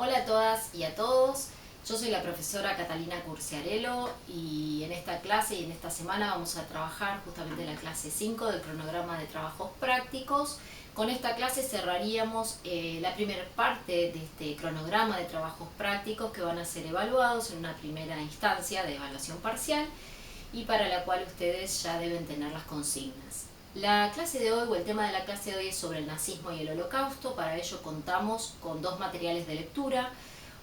Hola a todas y a todos, yo soy la profesora Catalina Curciarello y en esta clase y en esta semana vamos a trabajar justamente la clase 5 del cronograma de trabajos prácticos. Con esta clase cerraríamos la primera parte de este cronograma de trabajos prácticos que van a ser evaluados en una primera instancia de evaluación parcial y para la cual ustedes ya deben tener las consignas. La clase de hoy, o el tema de la clase de hoy, es sobre el nazismo y el holocausto. Para ello contamos con dos materiales de lectura,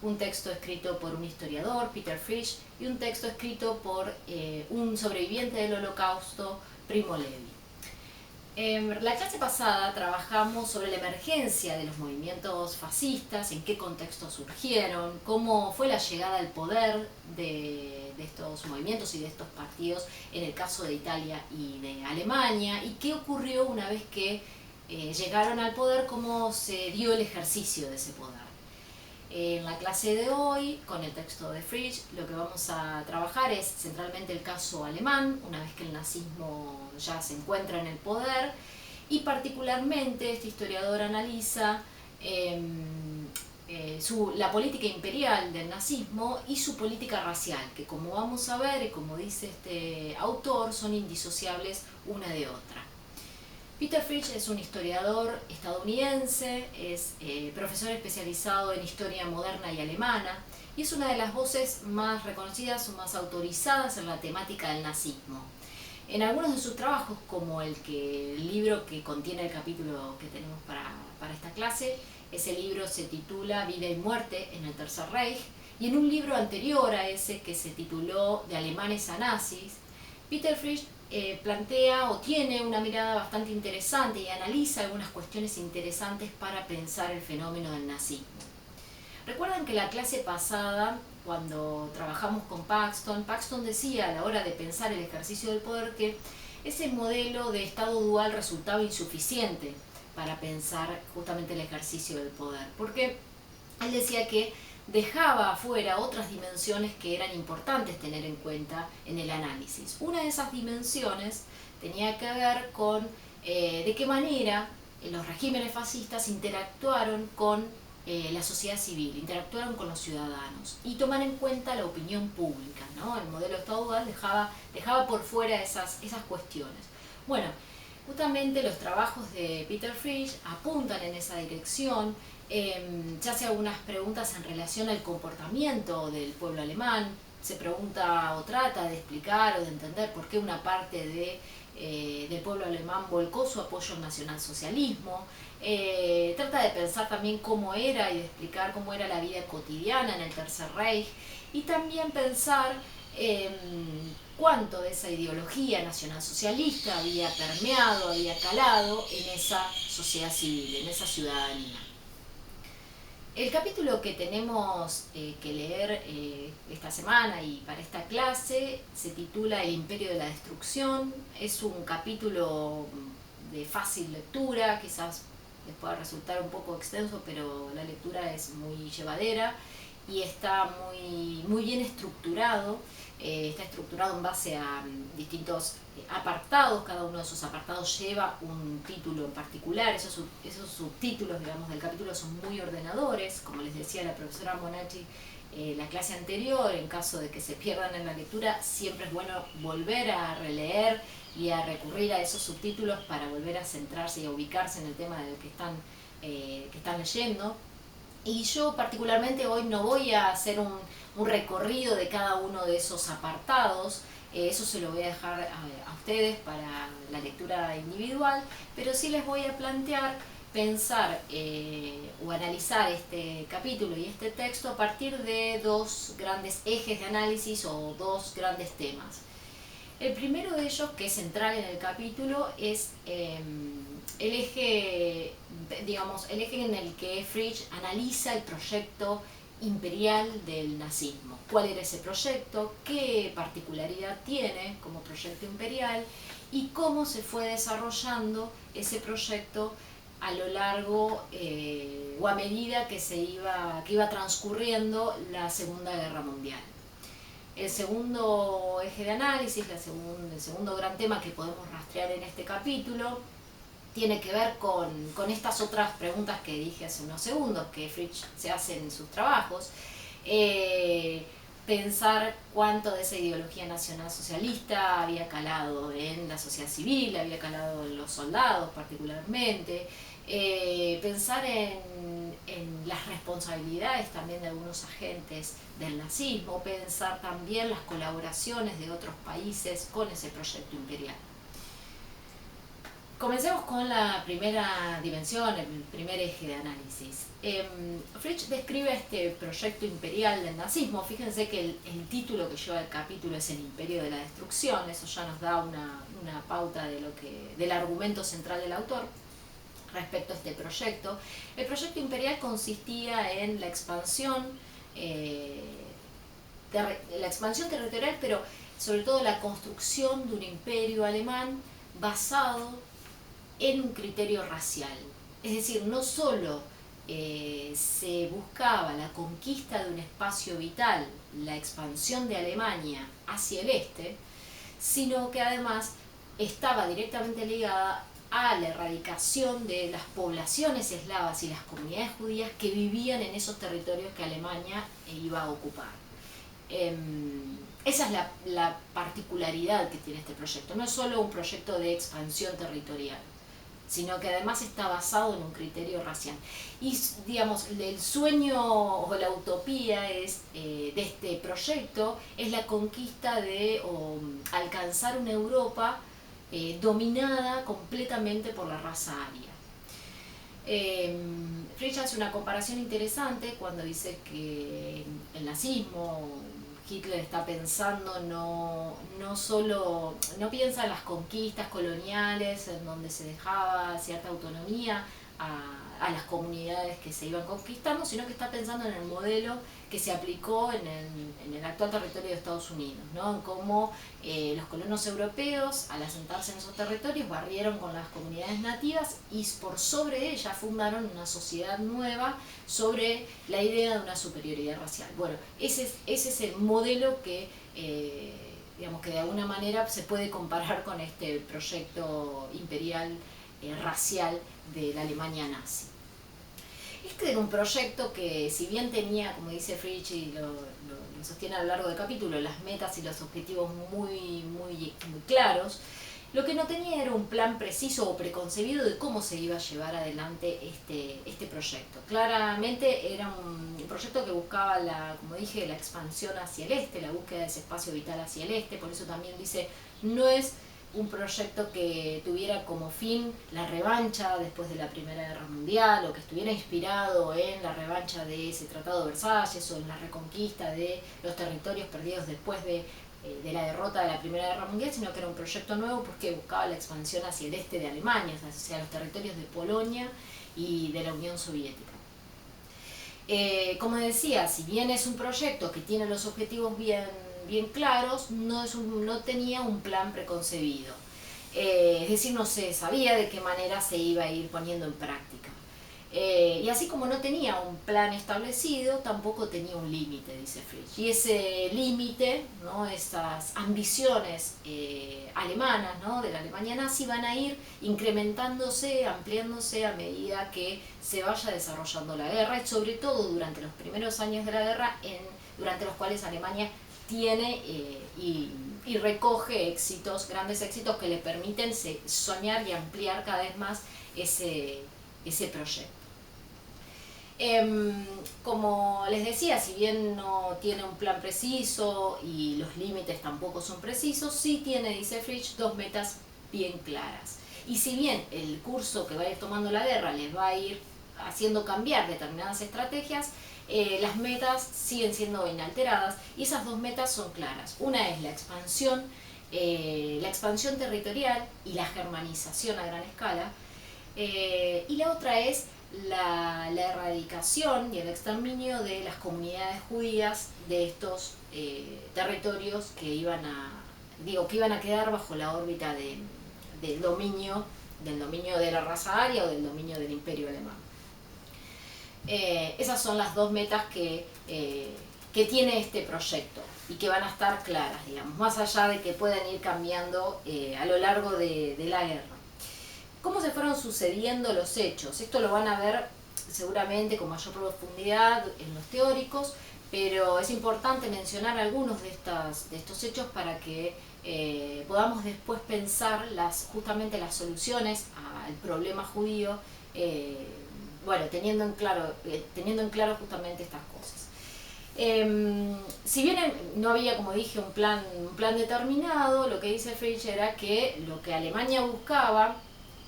un texto escrito por un historiador, Peter Frisch, y un texto escrito por un sobreviviente del holocausto, Primo Levi. En la clase pasada trabajamos sobre la emergencia de los movimientos fascistas, en qué contexto surgieron, cómo fue la llegada al poder de estos movimientos y de estos partidos en el caso de Italia y de Alemania, y qué ocurrió una vez que llegaron al poder, cómo se dio el ejercicio de ese poder. En la clase de hoy, con el texto de Frisch, lo que vamos a trabajar es centralmente el caso alemán, una vez que el nazismo ya se encuentra en el poder, y particularmente este historiador analiza la política imperial del nazismo y su política racial, que como vamos a ver y como dice este autor, son indisociables una de otra. Peter Frisch es un historiador estadounidense, es profesor especializado en historia moderna y alemana y es una de las voces más reconocidas o más autorizadas en la temática del nazismo. En algunos de sus trabajos, como el libro que contiene el capítulo que tenemos para esta clase, ese libro se titula Vida y muerte en el Tercer Reich, y en un libro anterior a ese que se tituló De alemanes a nazis, Peter Frisch plantea o tiene una mirada bastante interesante y analiza algunas cuestiones interesantes para pensar el fenómeno del nazismo. Recuerdan que la clase pasada, cuando trabajamos con Paxton decía a la hora de pensar el ejercicio del poder que ese modelo de Estado dual resultaba insuficiente para pensar justamente el ejercicio del poder, porque él decía que dejaba afuera otras dimensiones que eran importantes tener en cuenta en el análisis. Una de esas dimensiones tenía que ver con de qué manera los regímenes fascistas interactuaron con la sociedad civil, interactuaron con los ciudadanos y tomar en cuenta la opinión pública, ¿no? El modelo estadual dejaba por fuera esas cuestiones. Bueno, justamente los trabajos de Peter Frisch apuntan en esa dirección. Se hace algunas preguntas en relación al comportamiento del pueblo alemán, se pregunta o trata de explicar o de entender por qué una parte del pueblo alemán volcó su apoyo al nacionalsocialismo, trata de pensar también cómo era y de explicar cómo era la vida cotidiana en el Tercer Reich y también pensar cuánto de esa ideología nacionalsocialista había permeado, había calado en esa sociedad civil, en esa ciudadanía. El capítulo que tenemos que leer esta semana y para esta clase se titula El Imperio de la Destrucción. Es un capítulo de fácil lectura, quizás les pueda resultar un poco extenso, pero la lectura es muy llevadera y está muy bien estructurado. Está estructurado en base a distintos apartados, cada uno de esos apartados lleva un título en particular, esos subtítulos, digamos, del capítulo son muy ordenadores, como les decía la profesora Monachi la clase anterior, en caso de que se pierdan en la lectura, siempre es bueno volver a releer y a recurrir a esos subtítulos para volver a centrarse y a ubicarse en el tema de lo que están leyendo. Y yo particularmente hoy no voy a hacer un recorrido de cada uno de esos apartados, eso se lo voy a dejar a ustedes para la lectura individual, pero sí les voy a plantear pensar o analizar este capítulo y este texto a partir de dos grandes ejes de análisis o dos grandes temas. El primero de ellos, que es central en el capítulo, es el eje en el que Frisch analiza el proyecto imperial del nazismo. ¿Cuál era ese proyecto? ¿Qué particularidad tiene como proyecto imperial? Y cómo se fue desarrollando ese proyecto a lo largo o a medida que iba transcurriendo la Segunda Guerra Mundial. El segundo eje de análisis, el segundo gran tema que podemos rastrear en este capítulo, tiene que ver con estas otras preguntas que dije hace unos segundos, que Frisch se hace en sus trabajos. Pensar cuánto de esa ideología nacional socialista había calado en la sociedad civil, había calado en los soldados particularmente, pensar en las responsabilidades también de algunos agentes del nazismo, pensar también las colaboraciones de otros países con ese proyecto imperial. Comencemos con la primera dimensión, el primer eje de análisis. Frisch describe este proyecto imperial del nazismo. Fíjense que el título que lleva el capítulo es El Imperio de la Destrucción. Eso ya nos da una pauta del argumento central del autor respecto a este proyecto. El proyecto imperial consistía en la expansión territorial, pero sobre todo la construcción de un imperio alemán basado en un criterio racial. Es decir, no solo se buscaba la conquista de un espacio vital, la expansión de Alemania hacia el este, sino que además estaba directamente ligada a la erradicación de las poblaciones eslavas y las comunidades judías que vivían en esos territorios que Alemania iba a ocupar. Esa es la particularidad que tiene este proyecto. No es solo un proyecto de expansión territorial, sino que además está basado en un criterio racial. Y digamos, el sueño o la utopía de este proyecto es la conquista o alcanzar una Europa dominada completamente por la raza aria. Frisch hace una comparación interesante cuando dice que el nazismo, Hitler está pensando no piensa en las conquistas coloniales en donde se dejaba cierta autonomía a las comunidades que se iban conquistando, sino que está pensando en el modelo que se aplicó en el actual territorio de Estados Unidos, ¿no? En cómo los colonos europeos, al asentarse en esos territorios, barrieron con las comunidades nativas y por sobre ellas fundaron una sociedad nueva sobre la idea de una superioridad racial. Bueno, ese es el modelo que digamos que de alguna manera se puede comparar con este proyecto imperial racial de la Alemania nazi. Este era un proyecto que, si bien tenía, como dice Frisch y lo sostiene a lo largo del capítulo, las metas y los objetivos muy claros, lo que no tenía era un plan preciso o preconcebido de cómo se iba a llevar adelante este proyecto. Claramente era un proyecto que buscaba, como dije, la expansión hacia el este, la búsqueda de ese espacio vital hacia el este. Por eso también dice, no es un proyecto que tuviera como fin la revancha después de la Primera Guerra Mundial, o que estuviera inspirado en la revancha de ese Tratado de Versalles o en la reconquista de los territorios perdidos después de la derrota de la Primera Guerra Mundial, sino que era un proyecto nuevo porque buscaba la expansión hacia el este de Alemania, o sea, los territorios de Polonia y de la Unión Soviética. Como decía, si bien es un proyecto que tiene los objetivos bien claros, no tenía un plan preconcebido. Es decir, no se sabía de qué manera se iba a ir poniendo en práctica. Y así como no tenía un plan establecido, tampoco tenía un límite, dice Frisch. Y ese límite, ¿no? Esas ambiciones alemanas, ¿no? De la Alemania nazi, van a ir incrementándose, ampliándose a medida que se vaya desarrollando la guerra, y sobre todo durante los primeros años de la guerra, durante los cuales Alemania tiene y recoge grandes éxitos que le permiten soñar y ampliar cada vez más ese proyecto. Como les decía, si bien no tiene un plan preciso y los límites tampoco son precisos, sí tiene, dice Frisch, dos metas bien claras. Y si bien el curso que va a ir tomando la guerra les va a ir haciendo cambiar determinadas estrategias, las metas siguen siendo inalteradas, y esas dos metas son claras. Una es la expansión territorial y la germanización a gran escala, y la otra es la erradicación y el exterminio de las comunidades judías de estos territorios que iban a quedar bajo la órbita del dominio de la raza aria o del dominio del imperio alemán. Esas son las dos metas que tiene este proyecto y que van a estar claras, digamos, más allá de que puedan ir cambiando a lo largo de la guerra. ¿Cómo se fueron sucediendo los hechos? Esto lo van a ver seguramente con mayor profundidad en los teóricos, pero es importante mencionar algunos de estos hechos para que podamos después pensar justamente las soluciones al problema judío, bueno, teniendo en claro justamente estas cosas. Si bien no había, como dije, un plan determinado, lo que dice Friedrich era que lo que Alemania buscaba,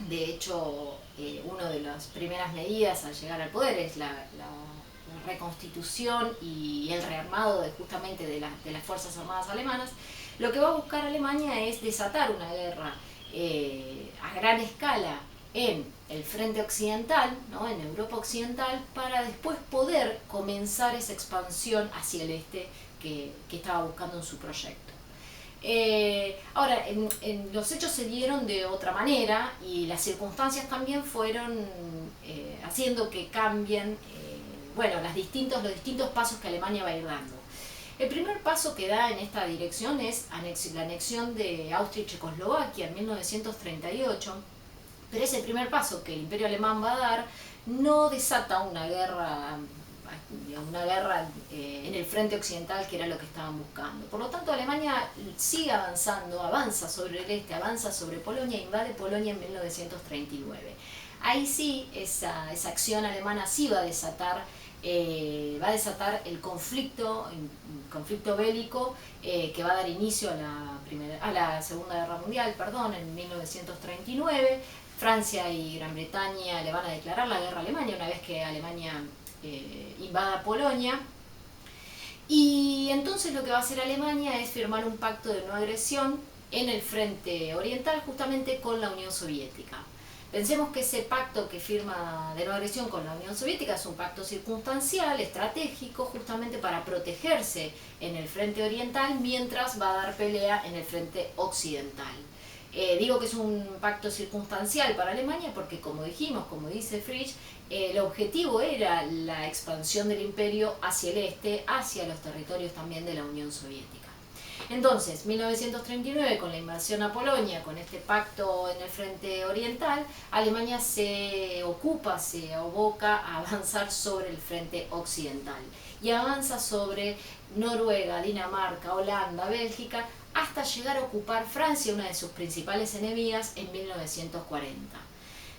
de hecho, una de las primeras medidas al llegar al poder es la reconstitución y el rearmado justamente de las Fuerzas Armadas alemanas. Lo que va a buscar Alemania es desatar una guerra a gran escala en el frente occidental, ¿no? En Europa occidental, para después poder comenzar esa expansión hacia el este que estaba buscando en su proyecto. Ahora, los hechos se dieron de otra manera y las circunstancias también fueron haciendo que cambien los distintos pasos que Alemania va a ir dando. El primer paso que da en esta dirección es la anexión de Austria y Checoslovaquia en 1938, pero ese primer paso que el Imperio Alemán va a dar no desata una guerra en el frente occidental, que era lo que estaban buscando. Por lo tanto, Alemania sigue avanzando, avanza sobre el este, avanza sobre Polonia e invade Polonia en 1939. Ahí sí, esa acción alemana sí va a desatar el conflicto bélico que va a dar inicio a la Segunda Guerra Mundial, en 1939. Francia y Gran Bretaña le van a declarar la guerra a Alemania una vez que Alemania invada Polonia. Y entonces lo que va a hacer Alemania es firmar un pacto de no agresión en el frente oriental, justamente con la Unión Soviética. Pensemos que ese pacto que firma de no agresión con la Unión Soviética es un pacto circunstancial, estratégico, justamente para protegerse en el frente oriental mientras va a dar pelea en el frente occidental. Digo que es un pacto circunstancial para Alemania porque, como dijimos, como dice Friedrich, el objetivo era la expansión del imperio hacia el este, hacia los territorios también de la Unión Soviética. Entonces, 1939, con la invasión a Polonia, con este pacto en el frente oriental, Alemania se aboca a avanzar sobre el frente occidental y avanza sobre Noruega, Dinamarca, Holanda, Bélgica, hasta llegar a ocupar Francia, una de sus principales enemigas, en 1940.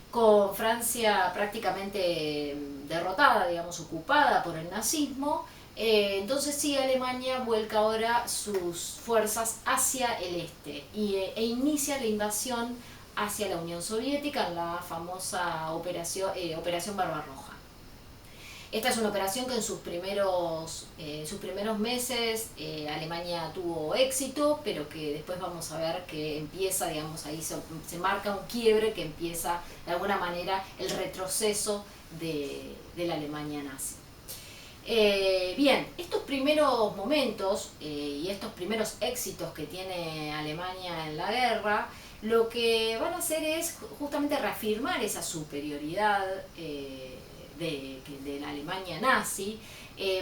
Con Francia prácticamente derrotada, ocupada por el nazismo, entonces sí, Alemania vuelca ahora sus fuerzas hacia el este e inicia la invasión hacia la Unión Soviética en la famosa Operación Barbarroja. Esta es una operación que en sus primeros meses Alemania tuvo éxito, pero que después vamos a ver que empieza, ahí se marca un quiebre, que empieza de alguna manera el retroceso de la Alemania nazi. Bien, estos primeros momentos y estos primeros éxitos que tiene Alemania en la guerra, lo que van a hacer es justamente reafirmar esa superioridad de la Alemania nazi.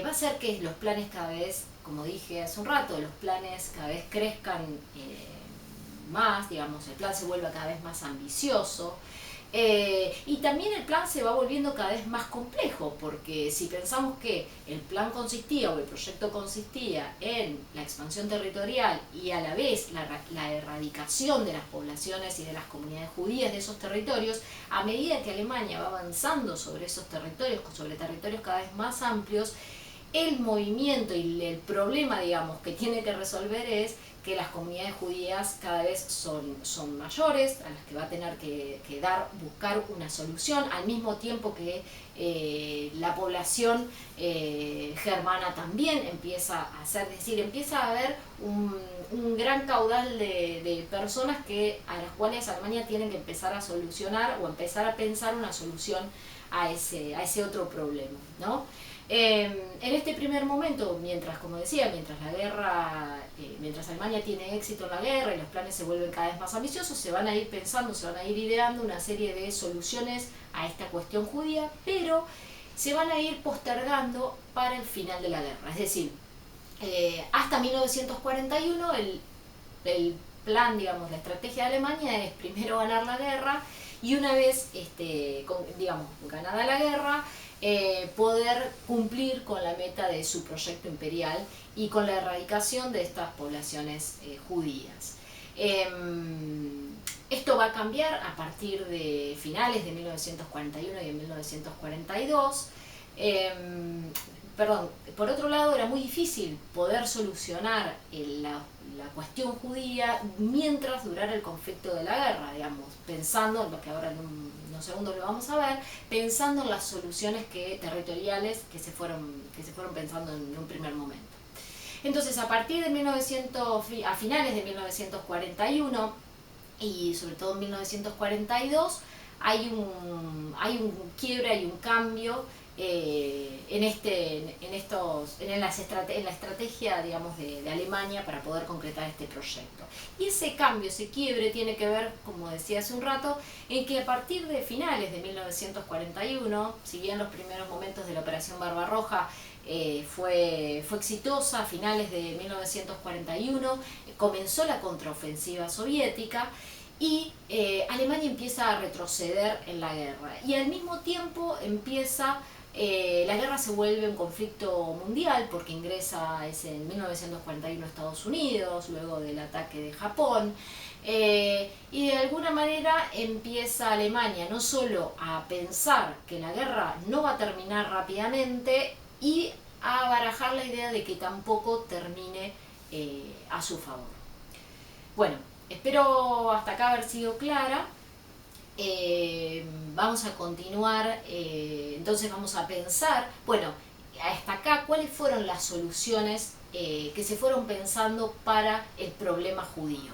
Va a hacer que los planes cada vez, como dije hace un rato, los planes cada vez crezcan más, el plan se vuelva cada vez más ambicioso. Y también el plan se va volviendo cada vez más complejo, porque si pensamos que el plan consistía, o el proyecto consistía en la expansión territorial y a la vez la erradicación de las poblaciones y de las comunidades judías de esos territorios, a medida que Alemania va avanzando sobre esos territorios, sobre territorios cada vez más amplios, el movimiento y el problema, que tiene que resolver es que las comunidades judías cada vez son mayores, a las que va a tener que buscar una solución, al mismo tiempo que la población germana también empieza a hacer, es decir, empieza a haber un gran caudal de personas a las cuales Alemania tiene que empezar a solucionar o empezar a pensar una solución a ese otro problema, ¿no? En este primer momento, mientras Alemania tiene éxito en la guerra y los planes se vuelven cada vez más ambiciosos, se van a ir ideando una serie de soluciones a esta cuestión judía, pero se van a ir postergando para el final de la guerra. Es decir, hasta 1941 el plan, la estrategia de Alemania es primero ganar la guerra y una vez, digamos, ganada la guerra, poder cumplir con la meta de su proyecto imperial y con la erradicación de estas poblaciones judías. Esto va a cambiar a partir de finales de 1941 y de 1942. Perdón, por otro lado era muy difícil poder solucionar la cuestión judía mientras durara el conflicto de la guerra, digamos, pensando en lo que ahora en unos segundos lo vamos a ver, pensando en las soluciones territoriales que se fueron pensando en un primer momento. Entonces, a partir de a finales de 1941 y sobre todo en 1942, hay un quiebre, hay un cambio en la estrategia, digamos, de Alemania para poder concretar este proyecto. Y ese cambio, ese quiebre tiene que ver, como decía hace un rato, en que a partir de finales de 1941, si bien los primeros momentos de la Operación Barbarroja fue exitosa, a finales de 1941 comenzó la contraofensiva soviética y Alemania empieza a retroceder en la guerra. Y al mismo tiempo la guerra se vuelve un conflicto mundial porque ingresa en 1941 Estados Unidos, luego del ataque de Japón, y de alguna manera empieza Alemania no solo a pensar que la guerra no va a terminar rápidamente y a barajar la idea de que tampoco termine a su favor. Bueno, espero hasta acá haber sido clara. Vamos a continuar, entonces vamos a pensar, bueno, hasta acá, ¿cuáles fueron las soluciones que se fueron pensando para el problema judío?